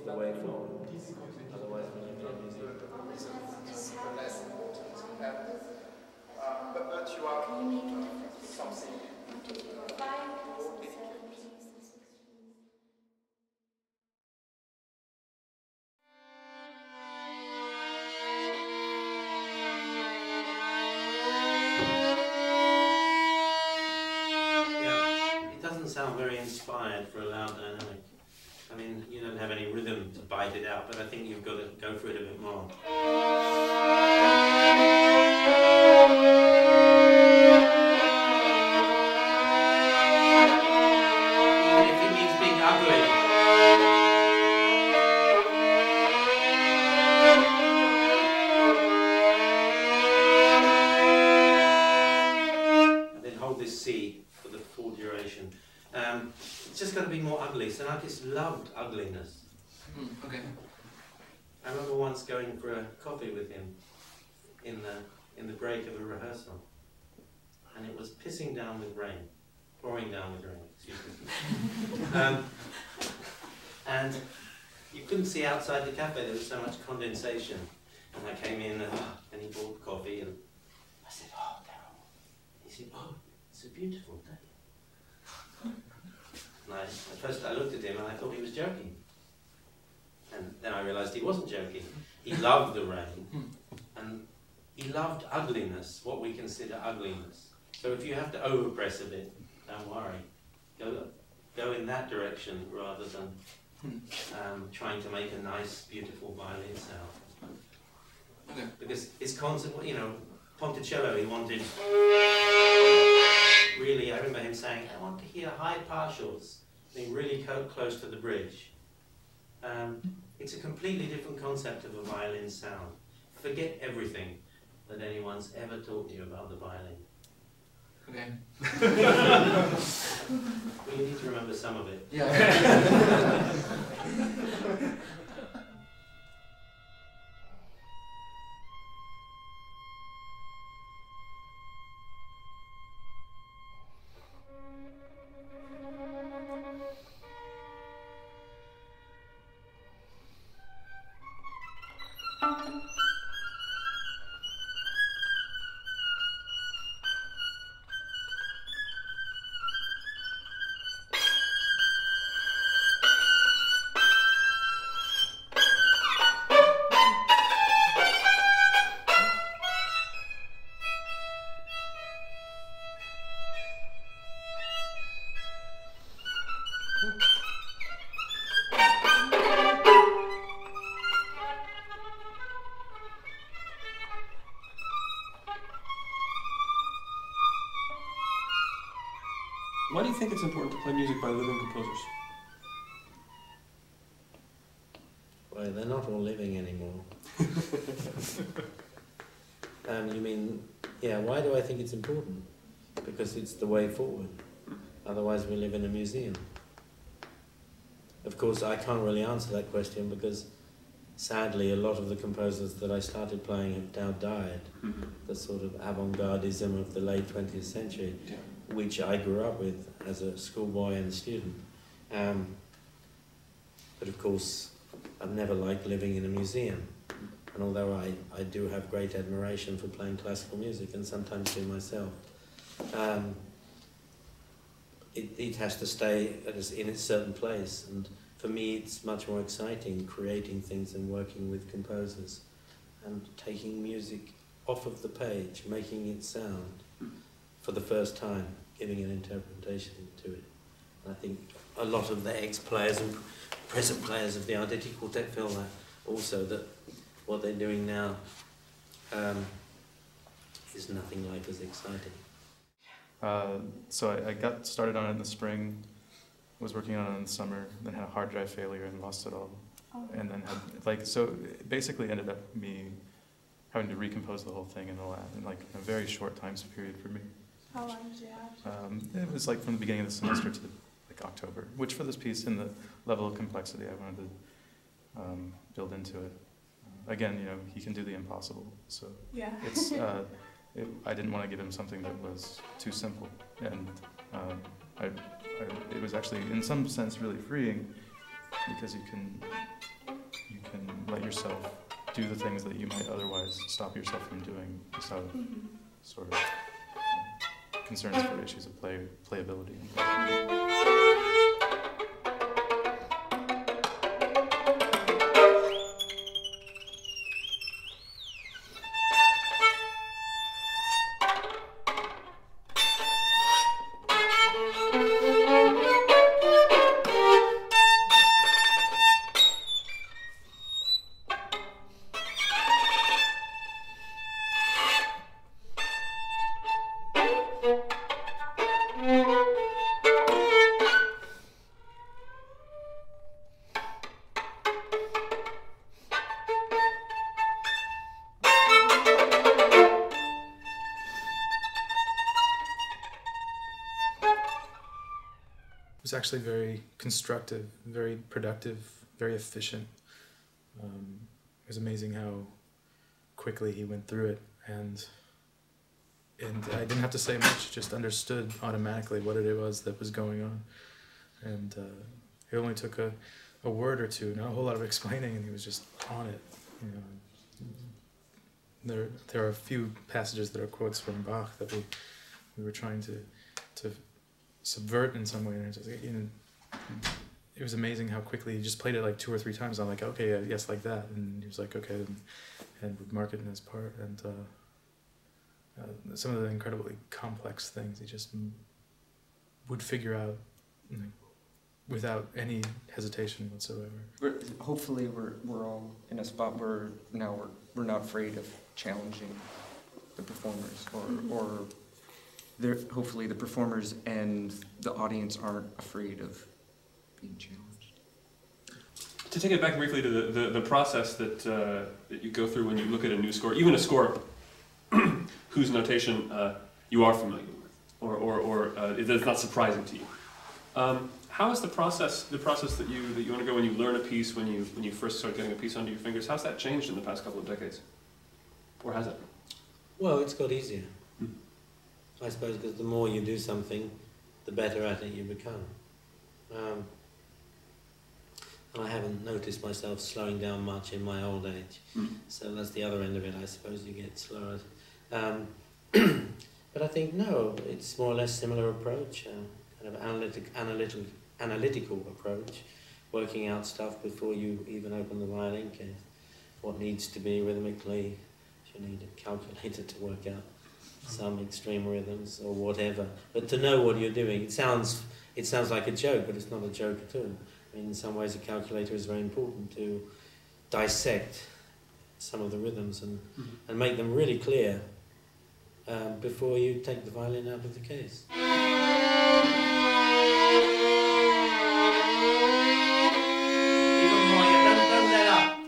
the way forward. Otherwise, we live in a museum. Is less important. But you are something. Sound very inspired for a loud dynamic. I mean, you don't have any rhythm to bite it out, but I think you've got to go for it a bit more. Even if it means being ugly. And then hold this C for the full duration. It's just got to be more ugly. Xenakis loved ugliness. Okay. I remember once going for a coffee with him in the break of a rehearsal, and it was pissing down with rain, pouring down with rain. Excuse me. And you couldn't see outside the cafe. There was so much condensation. And I came in and he bought coffee, and I said, "Oh, Daryl." He said, "Oh, it's a beautiful day." And at first I looked at him and I thought he was joking. And then I realized he wasn't joking. He loved the rain. And he loved ugliness, what we consider ugliness. So if you have to overpress a bit, don't worry. Go in that direction rather than trying to make a nice, beautiful violin sound. Okay. Because it's constant, you know, Ponticello, he wanted... Really, I remember him saying, "I want to hear high partials, being really close to the bridge." It's a completely different concept of a violin sound. Forget everything that anyone's ever taught you about the violin. Okay. Well, you need to remember some of it. Yeah. Why do you think it's important to play music by living composers? Well, they're not all living anymore. You mean, yeah, why do I think it's important? Because it's the way forward. Otherwise we live in a museum. Of course, I can't really answer that question because sadly a lot of the composers that I started playing have now died. The sort of avant-gardism of the late 20th century. Yeah. Which I grew up with as a schoolboy and student. But of course, I've never liked living in a museum. And although I do have great admiration for playing classical music, and sometimes do myself, it has to stay in its certain place. And for me, it's much more exciting creating things and working with composers and taking music off of the page, making it sound for the first time, giving an interpretation to it. And I think a lot of the ex-players and present players of the Arditti Quartet feel that also, that what they're doing now is nothing like as exciting. So I got started on it in the spring, was working on it in the summer, then had a hard drive failure and lost it all. Oh. And then had, so it basically ended up me having to recompose the whole thing in a very short time period for me. How long did you have? It was like from the beginning of the semester to like October, which for this piece and the level of complexity I wanted to build into it. Again, you know, he can do the impossible, so yeah. It's I didn't want to give him something that was too simple, and it was actually in some sense really freeing because you can you can let yourself do the things that you might otherwise stop yourself from doing just out of sort of concerns for issues of playability. It was actually very constructive, very productive, very efficient. It was amazing how quickly he went through it, and I didn't have to say much, just understood automatically what it was that was going on. And it only took a word or two, not a whole lot of explaining, and he was just on it. You know, there are a few passages that are quotes from Bach that we were trying to subvert in some way, and it was amazing how quickly he just played it like 2 or 3 times. I'm like, okay, yes, like that, and he was like, okay, and would mark it in his part, and some of the incredibly complex things he just would figure out without any hesitation whatsoever. Hopefully, we're all in a spot where now we're not afraid of challenging the performers, or hopefully the performers and the audience aren't afraid of being challenged. To take it back briefly to the process that you go through when you look at a new score, even a score whose notation you are familiar with, or it's not surprising to you. How is the process that you undergo when you learn a piece, when you first start getting a piece under your fingers? How's that changed in the past couple of decades, or has it? Well, it's got easier. I suppose because the more you do something, the better at it you become. And I haven't noticed myself slowing down much in my old age. So that's the other end of it, I suppose. You get slower. But I think, no, it's more or less similar approach, kind of analytical approach, working out stuff before you even open the violin case. What needs to be rhythmically, you need a calculator to work out some extreme rhythms or whatever. But to know what you're doing, it sounds like a joke, but it's not a joke at all. I mean, in some ways a calculator is very important to dissect some of the rhythms and make them really clear before you take the violin out of the case. Even more,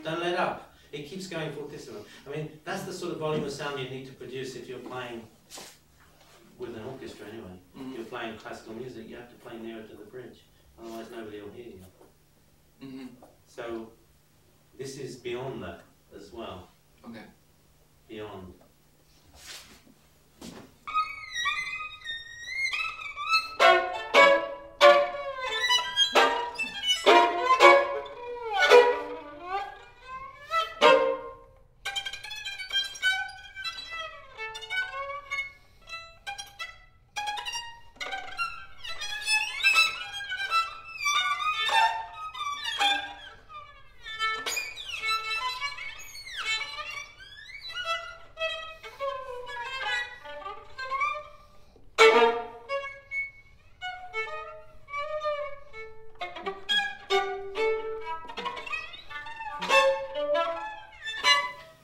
don't let up. It keeps going fortissimo. I mean, that's the sort of volume of sound you need to produce if you're playing with an orchestra anyway. If you're playing classical music, you have to play nearer to the bridge, otherwise nobody will hear you. So this is beyond that as well. Okay. Beyond.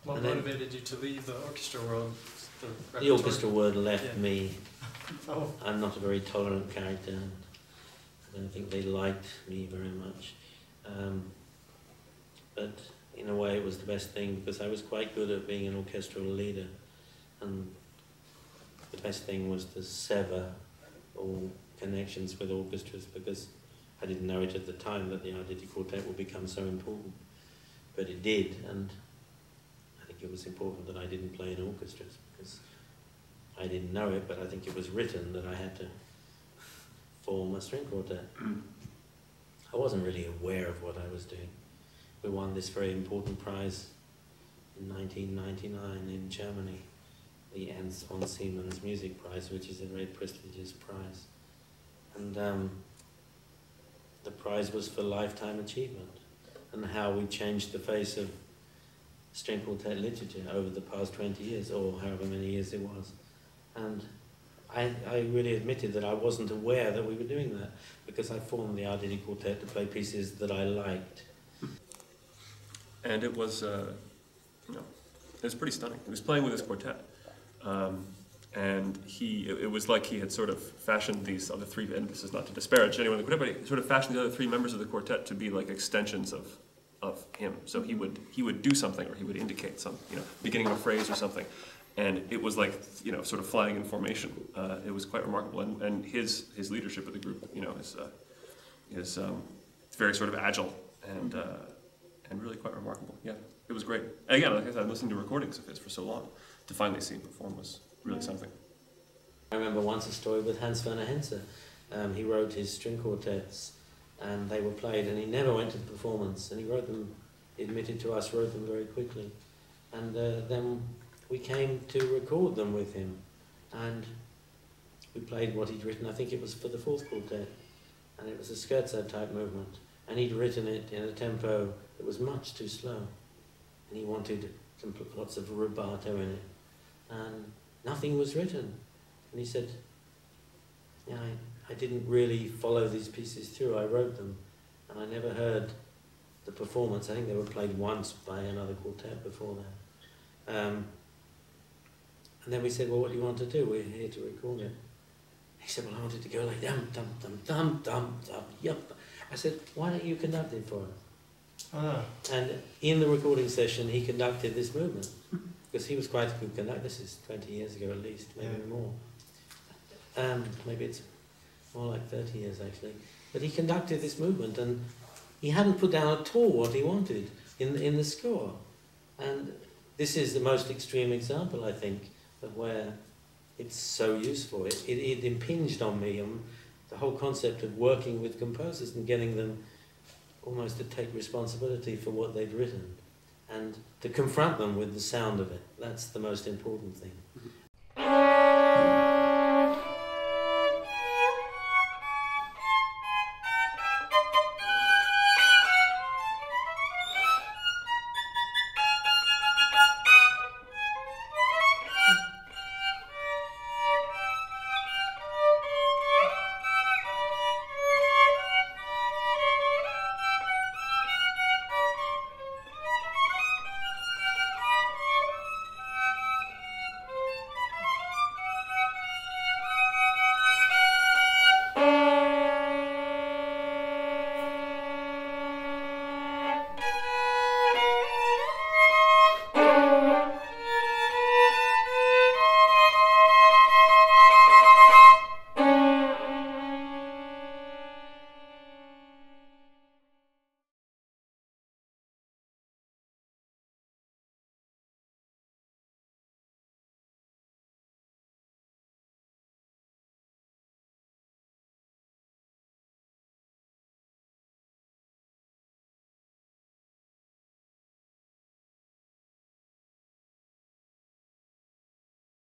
What motivated you to leave the orchestra world? The orchestra world left me. Oh. I'm not a very tolerant character. I don't think they liked me very much. But in a way it was the best thing because I was quite good at being an orchestral leader. And the best thing was to sever all connections with orchestras because I didn't know it at the time that the Arditti Quartet would become so important. But it did, and I think it was important that I didn't play in orchestras because I didn't know it, but I think it was written that I had to form a string quartet. I wasn't really aware of what I was doing. we won this very important prize in 1999 in Germany, the Ernst von Siemens Music Prize, which is a very prestigious prize. And the prize was for lifetime achievement and how we changed the face of string quartet literature over the past 20 years, or however many years it was. And I really admitted that I wasn't aware that we were doing that, because I formed the Arditti Quartet to play pieces that I liked. And it was, it was pretty stunning. He was playing with his quartet. And it was like he had sort of fashioned these other three, and this is not to disparage anyone in the quartet, but he sort of fashioned the other three members of the quartet to be like extensions of him. So he would do something, or he would indicate some, beginning of a phrase or something. And it was like, sort of flying in formation. It was quite remarkable. And his leadership of the group, is very sort of agile and really quite remarkable. Yeah, it was great. And again, like I said, I'm listening to recordings of his for so long. To finally see him perform was really something. I remember once a story with Hans Werner Henze. He wrote his string quartets, and they were played, and he never went to the performance. And he wrote them, he admitted to us, wrote them very quickly. And then we came to record them with him, and we played what he'd written. I think it was for the fourth quartet, and it was a scherzo type movement. And he'd written it in a tempo that was much too slow, and he wanted lots of rubato in it, and nothing was written. And he said, yeah, I didn't really follow these pieces through. I wrote them, and I never heard the performance. I think they were played once by another quartet before that. And then we said, well, what do you want to do? We're here to record it. He said, well, I wanted to go like dum, dum, dum, dum, dum, dum, yup. I said, why don't you conduct it for us? And in the recording session, he conducted this movement, because he was quite a good conductor. This is 20 years ago at least, maybe more. Maybe it's more like 30 years actually. But he conducted this movement, and he hadn't put down at all what he wanted in the score. And this is the most extreme example, I think, of where it's so useful. It impinged on me on the whole concept of working with composers and getting them almost to take responsibility for what they'd written and to confront them with the sound of it. That's the most important thing.